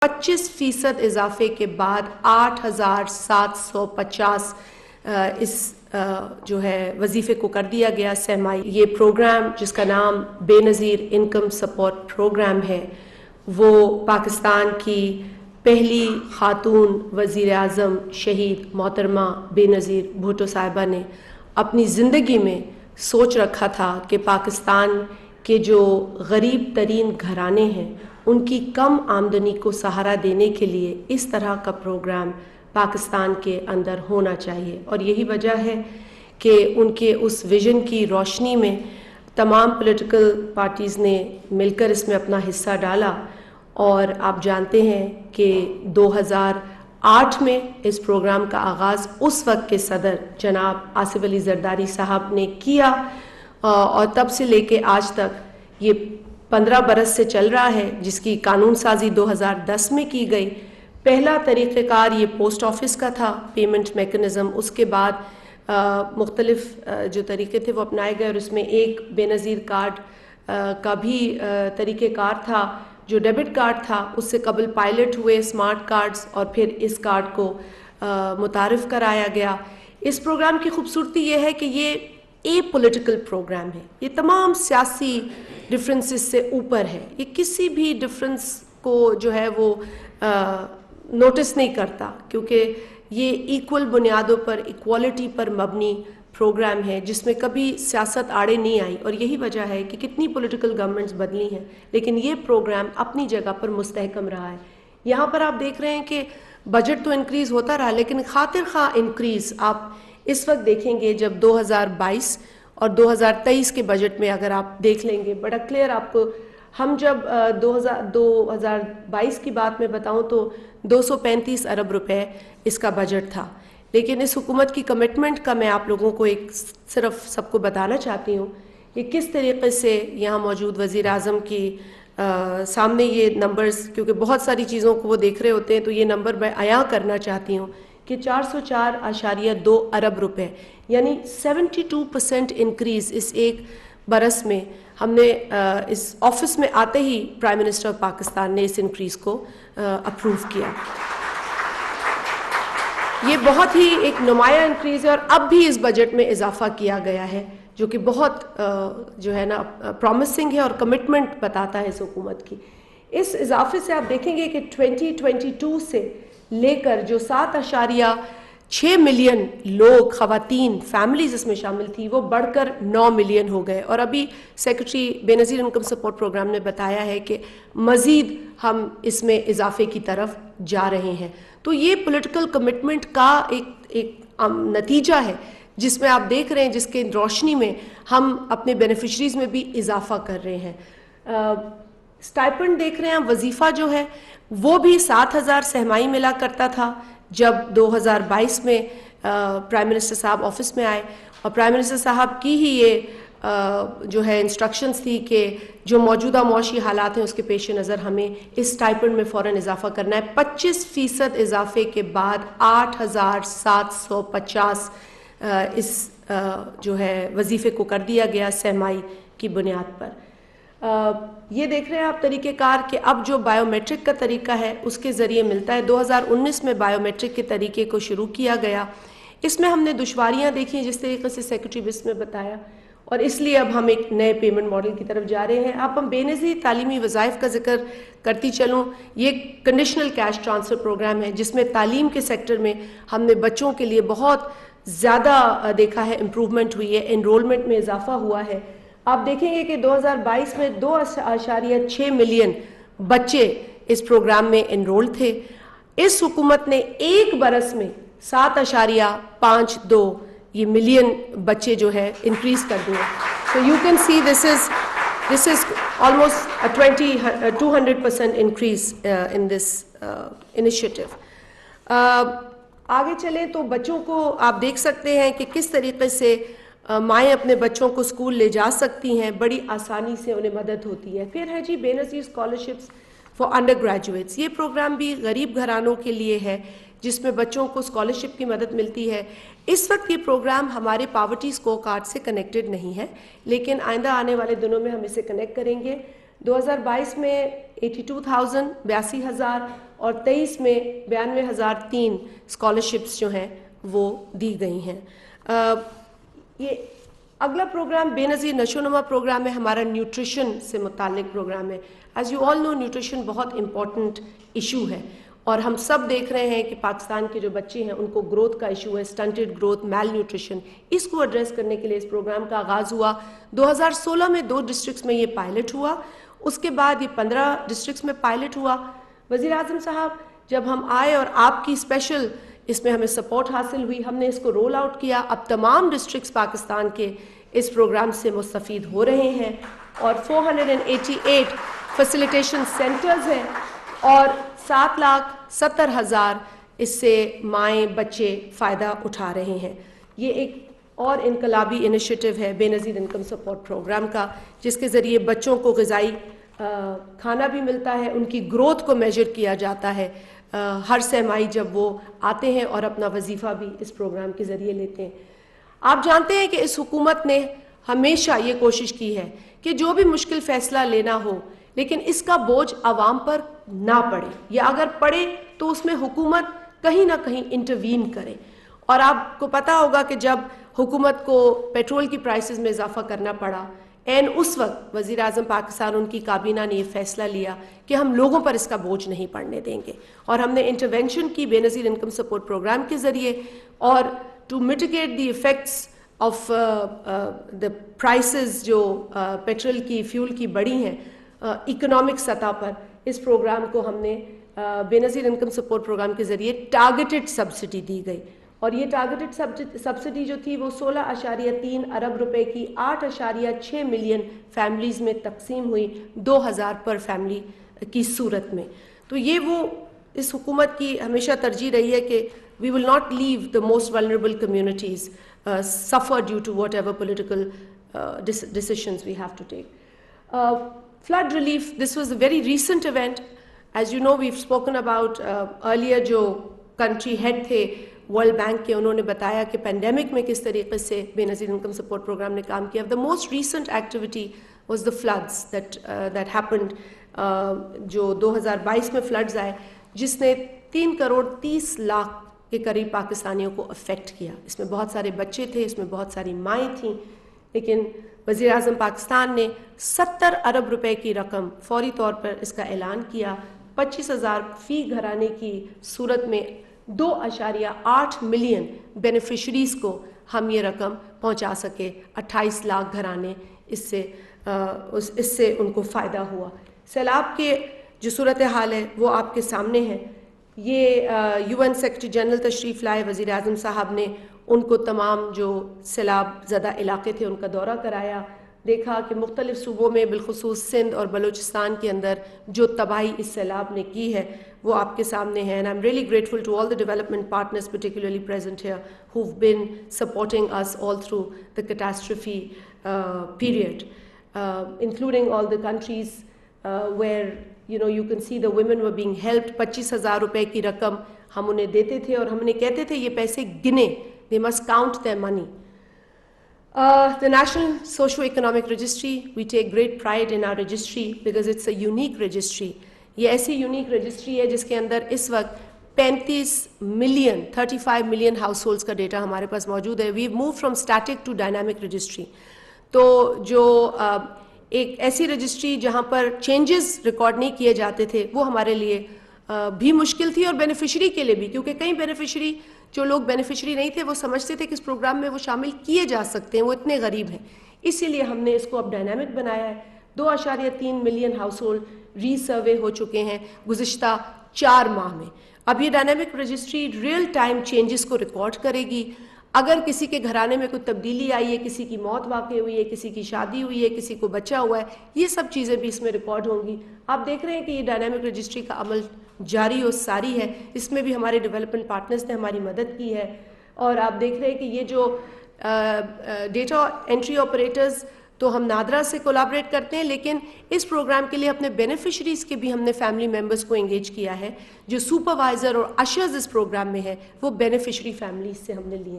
25% اضافے کے بعد 8,750 اس جو ہے وظیفے کو کر دیا گیا سہمائی. یہ پروگرام جس کا نام بے نظیر انکم سپورٹ پروگرام ہے وہ پاکستان کی پہلی خاتون وزیر اعظم شہید محترمہ بے نظیر بھٹو صاحبہ نے اپنی زندگی میں سوچ رکھا تھا کہ پاکستان کے جو غریب ترین گھرانے ہیں ان کی کم آمدنی کو سہارا دینے کے لیے اس طرح کا پروگرام پاکستان کے اندر ہونا چاہیے. اور یہی وجہ ہے کہ ان کے اس ویژن کی روشنی میں تمام پولیٹیکل پارٹیز نے مل کر اس میں اپنا حصہ ڈالا. اور آپ جانتے ہیں کہ 2008 میں اس پروگرام کا آغاز اس وقت کے صدر جناب آصف علی زرداری صاحب نے کیا اور تب سے لے کے آج تک یہ 15 برس سے چل رہا ہے، جس کی قانون سازی 2010 میں کی گئی. پہلا طریقہ کار یہ پوسٹ آفس کا تھا پیمنٹ میکنزم. اس کے بعد مختلف جو طریقے تھے وہ اپنائے گئے اور اس میں ایک بے نظیر کارڈ کا بھی طریقہ کار تھا جو ڈیبٹ کارڈ تھا. اس سے قبل پائلٹ ہوئے اسمارٹ کارڈز اور پھر اس کارڈ کو متعارف کرایا گیا. اس پروگرام کی خوبصورتی یہ ہے کہ یہ پولیٹیکل پروگرام ہے. یہ تمام سیاسی ڈفرینسز سے اوپر ہے. یہ کسی بھی ڈفرینس کو جو ہے وہ نوٹس نہیں کرتا کیونکہ یہ ایکول بنیادوں پر ایکوالٹی پر مبنی پروگرام ہے جس میں کبھی سیاست آڑے نہیں آئی. اور یہی وجہ ہے کہ کتنی پولیٹیکل گورنمنٹس بدلی ہیں لیکن یہ پروگرام اپنی جگہ پر مستحکم رہا ہے. یہاں پر آپ دیکھ رہے ہیں کہ بجٹ تو انکریز ہوتا رہا لیکن خاطر خواہ انکریز آپ اس وقت دیکھیں گے جب 2022 اور 2023 کے بجٹ میں اگر آپ دیکھ لیں گے بڑا کلیئر آپ کو. ہم جب 2022 کی بات میں بتاؤں تو 235 ارب روپے اس کا بجٹ تھا. لیکن اس حکومت کی کمٹمنٹ کا میں آپ لوگوں کو ایک صرف سب کو بتانا چاہتی ہوں کہ کس طریقے سے یہاں موجود وزیر اعظم کی سامنے یہ نمبرز، کیونکہ بہت ساری چیزوں کو وہ دیکھ رہے ہوتے ہیں تو یہ نمبر میں عیاں کرنا چاہتی ہوں کہ 404.2 ارب روپے یعنی 72% انکریز اس ایک برس میں. ہم نے اس آفس میں آتے ہی پرائم منسٹر آف پاکستان نے اس انکریز کو اپروو کیا. یہ بہت ہی ایک نمایاں انکریز ہے اور اب بھی اس بجٹ میں اضافہ کیا گیا ہے جو کہ بہت جو ہے نا پرومسنگ ہے اور کمٹمنٹ بتاتا ہے اس حکومت کی. اس اضافے سے آپ دیکھیں گے کہ 2022 سے لے کر جو 7.6 ملین لوگ خواتین فیملیز اس میں شامل تھی وہ بڑھ کر 9 ملین ہو گئے. اور ابھی سیکرٹری بے نظیر انکم سپورٹ پروگرام نے بتایا ہے کہ مزید ہم اس میں اضافے کی طرف جا رہے ہیں. تو یہ پولیٹیکل کمٹمنٹ کا ایک نتیجہ ہے جس میں آپ دیکھ رہے ہیں جس کے روشنی میں ہم اپنے بینیفیشریز میں بھی اضافہ کر رہے ہیں. سٹائپنڈ دیکھ رہے ہیں وظیفہ جو ہے وہ بھی 7,000 سہمائی ملا کرتا تھا جب 2022 میں پرائم منسٹر صاحب آفس میں آئے اور پرائم منسٹر صاحب کی ہی یہ جو ہے انسٹرکشنز تھی کہ جو موجودہ معاشی حالات ہیں اس کے پیش نظر ہمیں اس سٹائپنڈ میں فوراً اضافہ کرنا ہے. 25% اضافے کے بعد 8,750 اس جو ہے وظیفے کو کر دیا گیا سہمائی کی بنیاد پر. یہ دیکھ رہے ہیں آپ طریقہ کار کہ اب جو بائیو میٹرک کا طریقہ ہے اس کے ذریعے ملتا ہے. 2019 میں بائیو میٹرک کے طریقے کو شروع کیا گیا. اس میں ہم نے دشواریاں دیکھی جس طریقے سے سیکرٹری بس میں بتایا اور اس لیے اب ہم ایک نئے پیمنٹ ماڈل کی طرف جا رہے ہیں. اب ہم بے نظیر تعلیمی وظائف کا ذکر کرتی چلوں. یہ کنڈیشنل کیش ٹرانسفر پروگرام ہے جس میں تعلیم کے سیکٹر میں ہم نے بچوں کے لیے بہت زیادہ دیکھا ہے امپروومنٹ ہوئی ہے، انرولمنٹ میں اضافہ ہوا ہے. آپ دیکھیں گے کہ 2022 میں 2.6 ملین بچے اس پروگرام میں انرول تھے. اس حکومت نے ایک برس میں 7.52 یہ ملین بچے جو ہے انکریز کر دیے. So you can see this is almost a 200% increase in this initiative. آگے چلیں تو بچوں کو آپ دیکھ سکتے ہیں کہ کس طریقے سے مائیں اپنے بچوں کو اسکول لے جا سکتی ہیں، بڑی آسانی سے انہیں مدد ہوتی ہے. پھر ہے جی بے نظیر اسکالرشپس فار انڈر گریجویٹس. یہ پروگرام بھی غریب گھرانوں کے لیے ہے جس میں بچوں کو اسکالرشپ کی مدد ملتی ہے. اس وقت یہ پروگرام ہمارے پاورٹی اسکور کارڈ سے کنیکٹڈ نہیں ہے لیکن آئندہ آنے والے دنوں میں ہم اسے کنیکٹ کریں گے. 2022 میں 82,000 82,000 اور 23 میں 92,003 اسکالرشپس جو ہیں وہ دی گئی ہیں. یہ اگلا پروگرام بے نظیر نشو نما پروگرام ہے, ہمارا نیوٹریشن سے متعلق پروگرام ہے. As you all know nutrition بہت امپورٹنٹ ایشو ہے, اور ہم سب دیکھ رہے ہیں کہ پاکستان کے جو بچے ہیں ان کو گروتھ کا ایشو ہے, سٹنٹڈ گروتھ, میل نیوٹریشن. اس کو ایڈریس کرنے کے لیے اس پروگرام کا آغاز ہوا. 2016 میں 2 ڈسٹرکٹس میں یہ پائلٹ ہوا, اس کے بعد یہ 15 ڈسٹرکٹس میں پائلٹ ہوا. وزیر اعظم صاحب جب ہم آئے اور آپ کی اسپیشل اس میں ہمیں سپورٹ حاصل ہوئی, ہم نے اس کو رول آؤٹ کیا. اب تمام ڈسٹرکٹس پاکستان کے اس پروگرام سے مستفید ہو رہے ہیں, اور 488 فیسیلیٹیشن سینٹرز ہیں, اور 7,70,000 اس سے مائیں بچے فائدہ اٹھا رہے ہیں. یہ ایک اور انقلابی انیشیٹو ہے بے نظیر انکم سپورٹ پروگرام کا, جس کے ذریعے بچوں کو غذائی کھانا بھی ملتا ہے, ان کی گروتھ کو میجر کیا جاتا ہے ہر سہ-ماہی جب وہ آتے ہیں, اور اپنا وظیفہ بھی اس پروگرام کے ذریعے لیتے ہیں. آپ جانتے ہیں کہ اس حکومت نے ہمیشہ یہ کوشش کی ہے کہ جو بھی مشکل فیصلہ لینا ہو لیکن اس کا بوجھ عوام پر نہ پڑے, یا اگر پڑے تو اس میں حکومت کہیں نہ کہیں انٹروین کرے. اور آپ کو پتہ ہوگا کہ جب حکومت کو پیٹرول کی پرائسز میں اضافہ کرنا پڑا, اس وقت وزیر اعظم پاکستان ان کی کابینہ نے یہ فیصلہ لیا کہ ہم لوگوں پر اس کا بوجھ نہیں پڑنے دیں گے, اور ہم نے انٹرونشن کی بے نظیر انکم سپورٹ پروگرام کے ذریعے. اور to mitigate the effects of the prices جو پیٹرول کی, فیول کی بڑھی ہیں اکنامک سطح پر, اس پروگرام کو ہم نے بے نظیر انکم سپورٹ پروگرام کے ذریعے ٹارگیٹڈ سبسڈی دی گئی. اور یہ ٹارگیٹڈ سبسڈی جو تھی وہ 16.3 ارب روپے کی 8.6 ملین فیملیز میں تقسیم ہوئی 2,000 پر فیملی کی صورت میں. تو یہ وہ اس حکومت کی ہمیشہ ترجیح رہی ہے کہ we will not leave the most vulnerable communities suffer due to whatever political decisions we have to take. Flood relief, this was a very recent event. As you know, we've spoken about earlier جو country head تھے world bank کے, انہوں نے بتایا کہ pandemic میں کس طریقے سے بے نظیر انکم سپورٹ پروگرام نے کام کیا. The most recent activity was the floods that happened, جو 2022 میں floods آئے, جس نے 3.30 کروڑ کے قریب پاکستانیوں کو افیکٹ کیا. اس میں بہت سارے بچے تھے, اس میں بہت ساری مائیں تھیں, لیکن وزیر اعظم پاکستان نے 70 ارب روپے کی رقم فوری طور پر اس کا اعلان کیا. 25,000 فی گھرانے کی صورت میں 2.8 ملین بینیفیشریز کو ہم یہ رقم پہنچا سکے. 28 لاکھ گھرانے اس سے ان کو فائدہ ہوا. سیلاب کے جو صورتحال ہے وہ آپ کے سامنے ہے. یہ UN سیکرٹری جنرل تشریف لائے, وزیر اعظم صاحب نے ان کو تمام جو سیلاب زدہ علاقے تھے ان کا دورہ کرایا, دیکھا کہ مختلف صوبوں میں بالخصوص سندھ اور بلوچستان کے اندر جو تباہی اس سیلاب نے کی ہے وہ آپ کے سامنے ہے. And I'm really grateful to all the development partners particularly present here who've been supporting us all through the catastrophe period, including all the countries where you can see the women were being helped. 25,000 روپے کی رقم ہم انہیں دیتے تھے اور ہم انہیں کہتے تھے یہ پیسے گنے, they must count their money. The National Socio-Economic Registry, we take great pride in our registry because it's a unique registry. یہ ایسی یونیک رجسٹری ہے جس کے اندر اس وقت 35 ملین ہاؤس ہولڈس کا ڈیٹا ہمارے پاس موجود ہے. We've moved from static to dynamic registry. تو جو ایک ایسی رجسٹری جہاں پر چینجز ریکارڈ نہیں کیے جاتے تھے وہ ہمارے لیے بھی مشکل تھی, اور بینیفیشری کے لیے بھی, کیونکہ کئی بینیفیشری جو لوگ بینیفیشری نہیں تھے وہ سمجھتے تھے کہ اس پروگرام میں وہ شامل کیے جا سکتے ہیں, وہ اتنے غریب ہیں. اسی لیے ہم نے اس کو اب ڈائنامک بنایا ہے. 2.3 ملین ہاؤس ہولڈ ری سروے ہو چکے ہیں گزشتہ 4 ماہ میں. اب یہ dynamic registry real time changes کو ریکارڈ کرے گی. اگر کسی کے گھرانے میں کوئی تبدیلی آئی ہے, کسی کی موت واقع ہوئی ہے, کسی کی شادی ہوئی ہے, کسی کو بچہ ہوا ہے, یہ سب چیزیں بھی اس میں ریکارڈ ہوں گی. آپ دیکھ رہے ہیں کہ یہ ڈائنامک رجسٹری کا عمل جاری و ساری ہے. اس میں بھی ہمارے ڈیولپمنٹ پارٹنرز نے ہماری مدد کی ہے. اور آپ دیکھ رہے ہیں کہ یہ جو ڈیٹا انٹری آپریٹرز تو ہم نادرا سے کولیبریٹ کرتے ہیں, لیکن اس پروگرام کے لیے اپنے بینیفیشریز کے بھی ہم نے فیملی ممبرز کو انگیج کیا ہے. جو سپروائزر اور اشرز اس پروگرام میں ہے وہ بینیفیشری فیملیز سے ہم نے لیے.